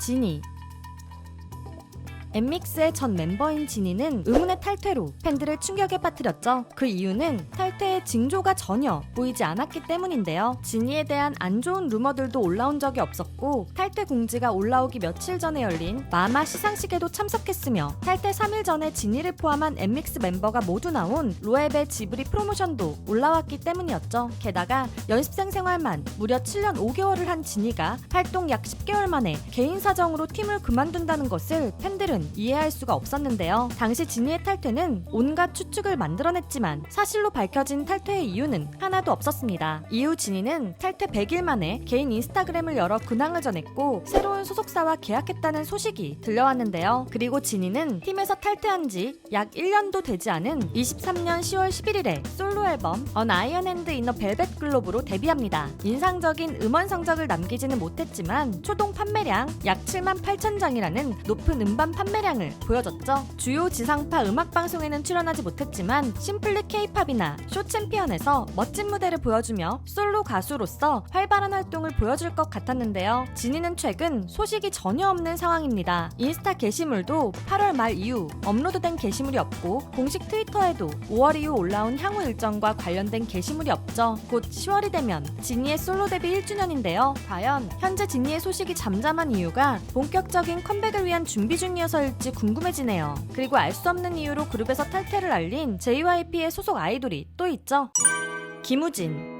지니. 엠믹스의 전 멤버인 지니는 의문의 탈퇴로 팬들을 충격에 빠뜨렸죠. 그 이유는 탈퇴의 징조가 전혀 보이지 않았기 때문인데요. 지니에 대한 안 좋은 루머들도 올라온 적이 없었고 탈퇴 공지가 올라오기 며칠 전에 열린 마마 시상식에도 참석했으며 탈퇴 3일 전에 지니를 포함한 엠믹스 멤버가 모두 나온 로앱의 지브리 프로모션도 올라왔기 때문이었죠. 게다가 연습생 생활만 무려 7년 5개월을 한 지니가 활동 약 10개월 만에 개인 사정으로 팀을 그만둔다는 것을 팬들은 이해할 수가 없었는데요. 당시 지니의 탈퇴는 온갖 추측을 만들어냈지만 사실로 밝혀진 탈퇴의 이유는 하나도 없었습니다. 이후 지니는 탈퇴 100일 만에 개인 인스타그램을 열어 근황을 전했고 새로운 소속사와 계약했다는 소식이 들려왔는데요. 그리고 지니는 팀에서 탈퇴한 지 약 1년도 되지 않은 23년 10월 11일에 솔로 앨범 An Iron Hand in a Velvet Globe로 데뷔합니다. 인상적인 음원 성적을 남기지는 못했지만 초동 판매량 약 7만 8천 장이라는 높은 음반 판매량을 보여줬죠. 주요 지상파 음악방송에는 출연하지 못했지만 심플리 K-팝이나 쇼 챔피언에서 멋진 무대를 보여주며 솔로 가수로서 활발한 활동을 보여줄 것 같았는데요. 지니는 최근 소식이 전혀 없는 상황입니다. 인스타 게시물도 8월 말 이후 업로드된 게시물이 없고 공식 트위터에도 5월 이후 올라온 향후 일정과 관련된 게시물이 없죠. 곧 10월이 되면 지니의 솔로 데뷔 1주년인데요. 과연 현재 지니의 소식이 잠잠한 이유가 본격적인 컴백을 위한 준비 중이어서일지 궁금해지네요. 그리고 알 수 없는 이유로 그룹에서 탈퇴를 알린 JYP의 소속 아이돌이 또 있죠. 김우진.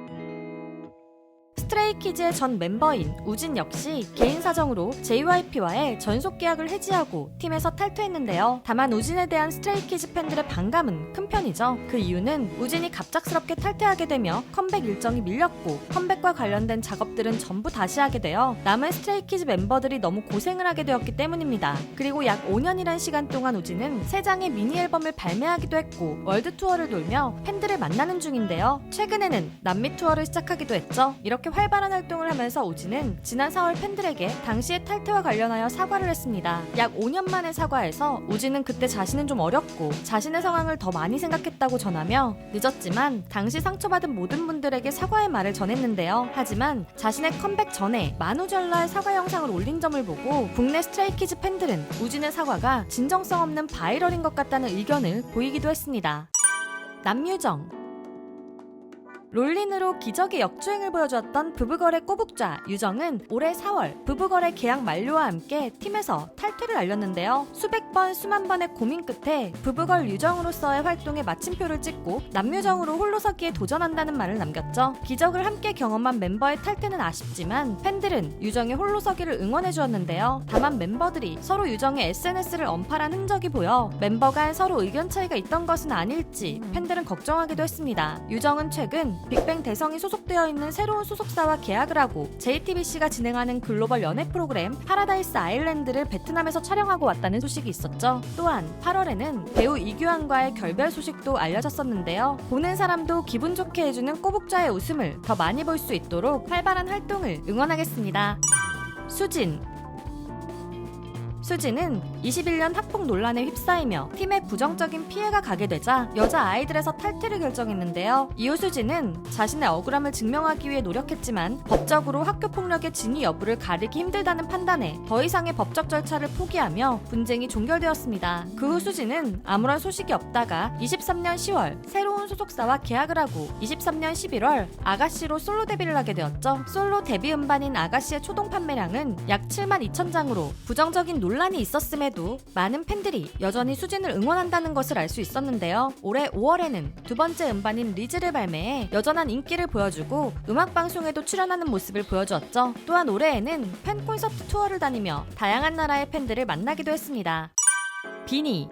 스트레이키즈의 전 멤버인 우진 역시 개인 사정으로 JYP와의 전속 계약을 해지하고 팀에서 탈퇴했는데요. 다만 우진에 대한 스트레이키즈 팬들의 반감은 큰 편이죠. 그 이유는 우진이 갑작스럽게 탈퇴하게 되며 컴백 일정이 밀렸고 컴백과 관련된 작업들은 전부 다시 하게 되어 남은 스트레이키즈 멤버들이 너무 고생을 하게 되었기 때문입니다. 그리고 약 5년이란 시간 동안 우진은 3장의 미니 앨범을 발매하기도 했고 월드 투어를 돌며 팬들을 만나는 중인데요. 최근에는 남미 투어를 시작하기도 했죠. 이렇게 활발한 활동을 하면서 우진은 지난 4월 팬들에게 당시의 탈퇴와 관련하여 사과를 했습니다. 약 5년 만에 사과해서 우진은 그때 자신은 좀 어렸고 자신의 상황을 더 많이 생각했다고 전하며 늦었지만 당시 상처받은 모든 분들에게 사과의 말을 전했는데요. 하지만 자신의 컴백 전에 만우절날 사과 영상을 올린 점을 보고 국내 스트레이키즈 팬들은 우진의 사과가 진정성 없는 바이럴인 것 같다는 의견을 보이기도 했습니다. 남유정. 롤린으로 기적의 역주행을 보여주었던 부부걸의 꼬북자 유정은 올해 4월 부부걸의 계약 만료와 함께 팀에서 탈퇴를 알렸는데요. 수백 번 수만 번의 고민 끝에 부부걸 유정으로서의 활동에 마침표를 찍고 남유정으로 홀로서기에 도전한다는 말을 남겼죠. 기적을 함께 경험한 멤버의 탈퇴는 아쉽지만 팬들은 유정의 홀로서기를 응원해주었는데요. 다만 멤버들이 서로 유정의 SNS를 언팔한 흔적이 보여 멤버 간 서로 의견 차이가 있던 것은 아닐지 팬들은 걱정하기도 했습니다. 유정은 최근 빅뱅 대성이 소속되어 있는 새로운 소속사와 계약을 하고 JTBC가 진행하는 글로벌 연애 프로그램 파라다이스 아일랜드를 베트남에서 촬영하고 왔다는 소식이 있었죠. 또한 8월에는 배우 이규환과의 결별 소식도 알려졌었는데요. 보는 사람도 기분 좋게 해주는 꼬북자의 웃음을 더 많이 볼 수 있도록 활발한 활동을 응원하겠습니다. 수진. 수진은 21년 학폭 논란에 휩싸이며 팀에 부정적인 피해가 가게 되자 여자 아이들에서 탈퇴를 결정했는데요. 이후 수진은 자신의 억울함을 증명하기 위해 노력했지만 법적으로 학교 폭력의 진위 여부를 가리기 힘들다는 판단에 더 이상의 법적 절차를 포기하며 분쟁이 종결되었습니다. 그 후 수진은 아무런 소식이 없다가 23년 10월 새로운 소속사와 계약을 하고 23년 11월 아가씨로 솔로 데뷔를 하게 되었죠. 솔로 데뷔 음반인 아가씨의 초동 판매량은 약 7만 2천 장으로 부정적인 논란이 있었음에도 많은 팬들이 여전히 수진을 응원한다는 것을 알 수 있었는데요. 올해 5월에는 두 번째 음반인 리즈를 발매해 여전한 인기를 보여주고 음악방송에도 출연하는 모습을 보여주었죠. 또한 올해에는 팬 콘서트 투어를 다니며 다양한 나라의 팬들을 만나기도 했습니다. 비니.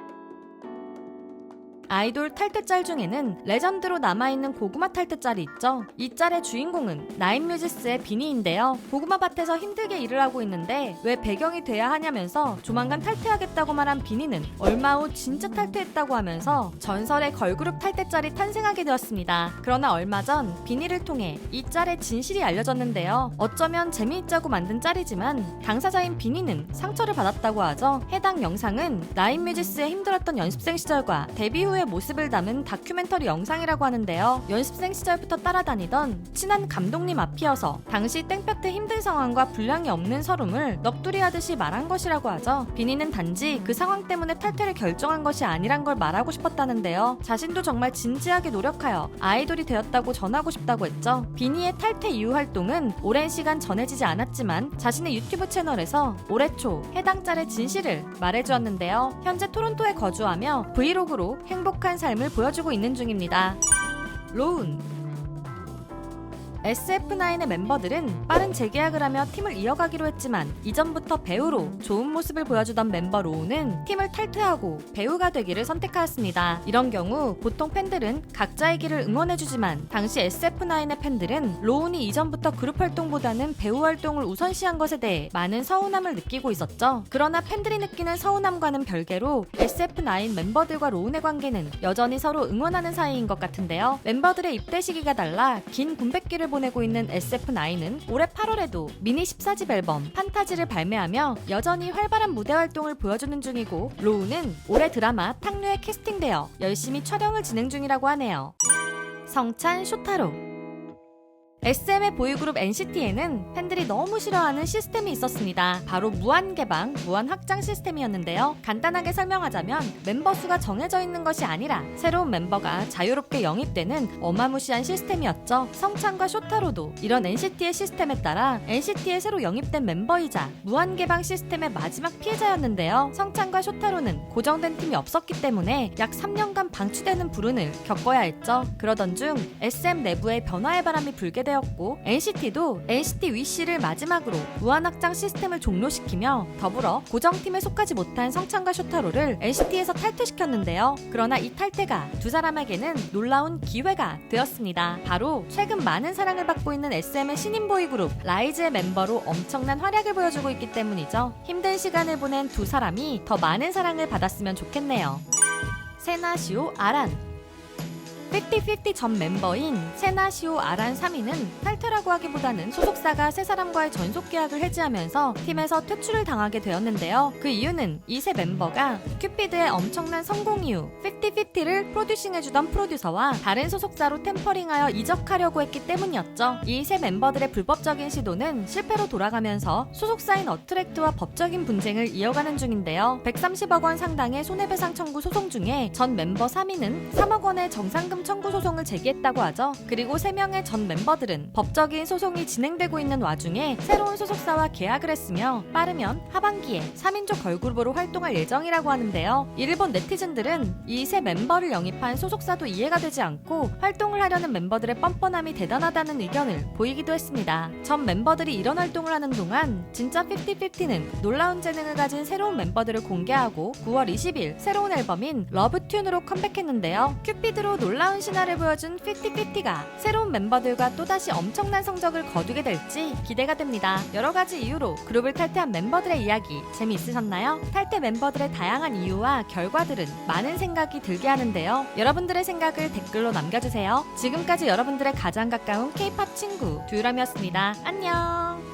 아이돌 탈퇴짤 중에는 레전드로 남아있는 고구마 탈퇴짤이 있죠. 이 짤의 주인공은 나인뮤지스의 비니인데요. 고구마 밭에서 힘들게 일을 하고 있는데 왜 배경이 돼야 하냐면서 조만간 탈퇴하겠다고 말한 비니는 얼마 후 진짜 탈퇴했다고 하면서 전설의 걸그룹 탈퇴짤이 탄생하게 되었습니다. 그러나 얼마 전 비니를 통해 이 짤의 진실이 알려졌는데요. 어쩌면 재미있자고 만든 짤이지만 당사자인 비니는 상처를 받았다고 하죠. 해당 영상은 나인뮤지스의 힘들었던 연습생 시절과 데뷔 후 후의 모습을 담은 다큐멘터리 영상이라고 하는데요. 연습생 시절부터 따라다니던 친한 감독님 앞이어서 당시 땡볕에 힘든 상황과 분량이 없는 서름을 넋두리하듯이 말한 것이라고 하죠. 비니는 단지 그 상황 때문에 탈퇴를 결정한 것이 아니란 걸 말하고 싶었다는데요. 자신도 정말 진지하게 노력하여 아이돌이 되었다고 전하고 싶다고 했죠. 비니의 탈퇴 이후 활동은 오랜 시간 전해지지 않았지만 자신의 유튜브 채널에서 올해 초 해당 짤의 진실을 말해주었는데요. 현재 토론토에 거주하며 브이로그로 행복한 삶을 보여주고 있는 중입니다. 로운 SF9의 멤버들은 빠른 재계약을 하며 팀을 이어가기로 했지만 이전부터 배우로 좋은 모습을 보여주던 멤버 로운은 팀을 탈퇴하고 배우가 되기를 선택하였습니다. 이런 경우 보통 팬들은 각자의 길을 응원해주지만 당시 SF9의 팬들은 로운이 이전부터 그룹 활동보다는 배우 활동을 우선시한 것에 대해 많은 서운함을 느끼고 있었죠. 그러나 팬들이 느끼는 서운함과는 별개로 SF9 멤버들과 로운의 관계는 여전히 서로 응원하는 사이인 것 같은데요. 멤버들의 입대 시기가 달라 긴 군백기를 보내고 있는 SF9은 올해 8월에도 미니 14집 앨범 판타지를 발매하며 여전히 활발한 무대 활동을 보여주는 중이고 로우는 올해 드라마 탕류에 캐스팅되어 열심히 촬영을 진행 중이라고 하네요. 성찬 쇼타로 SM의 보이그룹 NCT에는 팬들이 너무 싫어하는 시스템이 있었습니다. 바로 무한개방, 무한확장 시스템이었는데요. 간단하게 설명하자면 멤버 수가 정해져 있는 것이 아니라 새로운 멤버가 자유롭게 영입되는 어마무시한 시스템이었죠. 성찬과 쇼타로도 이런 NCT의 시스템에 따라 NCT에 새로 영입된 멤버이자 무한개방 시스템의 마지막 피해자였는데요. 성찬과 쇼타로는 고정된 팀이 없었기 때문에 약 3년간 방치되는 불운을 겪어야 했죠. 그러던 중 SM 내부의 변화의 바람이 불게 되었고 NCT도 NCT 위시를 마지막으로 무한확장 시스템을 종료시키며 더불어 고정팀에 속하지 못한 성찬과 쇼타로를 NCT에서 탈퇴시켰는데요. 그러나 이 탈퇴가 두 사람에게는 놀라운 기회가 되었습니다. 바로 최근 많은 사랑을 받고 있는 SM의 신인 보이그룹 라이즈의 멤버로 엄청난 활약을 보여주고 있기 때문이죠. 힘든 시간을 보낸 두 사람이 더 많은 사랑을 받았으면 좋겠네요. 세나, 시오, 아란 50-50 전 멤버인 세나, 시오, 아란 3인은 탈퇴라고 하기보다는 소속사가 세 사람과의 전속 계약을 해지하면서 팀에서 퇴출을 당하게 되었는데요. 그 이유는 이 세 멤버가 큐피드의 엄청난 성공 이후 50-50를 프로듀싱해주던 프로듀서와 다른 소속사로 템퍼링하여 이적하려고 했기 때문이었죠. 이 세 멤버들의 불법적인 시도는 실패로 돌아가면서 소속사인 어트랙트와 법적인 분쟁을 이어가는 중인데요. 130억 원 상당의 손해배상 청구 소송 중에 전 멤버 3인은 3억 원의 정상금 청구 소송을 제기했다고 하죠. 그리고 3명의 전 멤버들은 법적인 소송이 진행되고 있는 와중에 새로운 소속사와 계약을 했으며 빠르면 하반기에 3인조 걸그룹으로 활동할 예정이라고 하는데요. 일본 네티즌들은 이 세 멤버를 영입한 소속사도 이해가 되지 않고 활동을 하려는 멤버들의 뻔뻔함이 대단하다는 의견을 보이기도 했습니다. 전 멤버들이 이런 활동을 하는 동안 진짜 50-50는 놀라운 재능을 가진 새로운 멤버들을 공개하고 9월 20일 새로운 앨범인 러브튠으로 컴백했는데요. 큐피드로 놀라운 신화를 보여준 50-50가 새로운 멤버들과 또다시 엄청난 성적을 거두게 될지 기대가 됩니다. 여러가지 이유로 그룹을 탈퇴한 멤버들의 이야기 재미있으셨나요? 탈퇴 멤버들의 다양한 이유와 결과들은 많은 생각이 들게 하는데요. 여러분들의 생각을 댓글로 남겨주세요. 지금까지 여러분들의 가장 가까운 K-POP 친구 듀ram이었습니다. 안녕.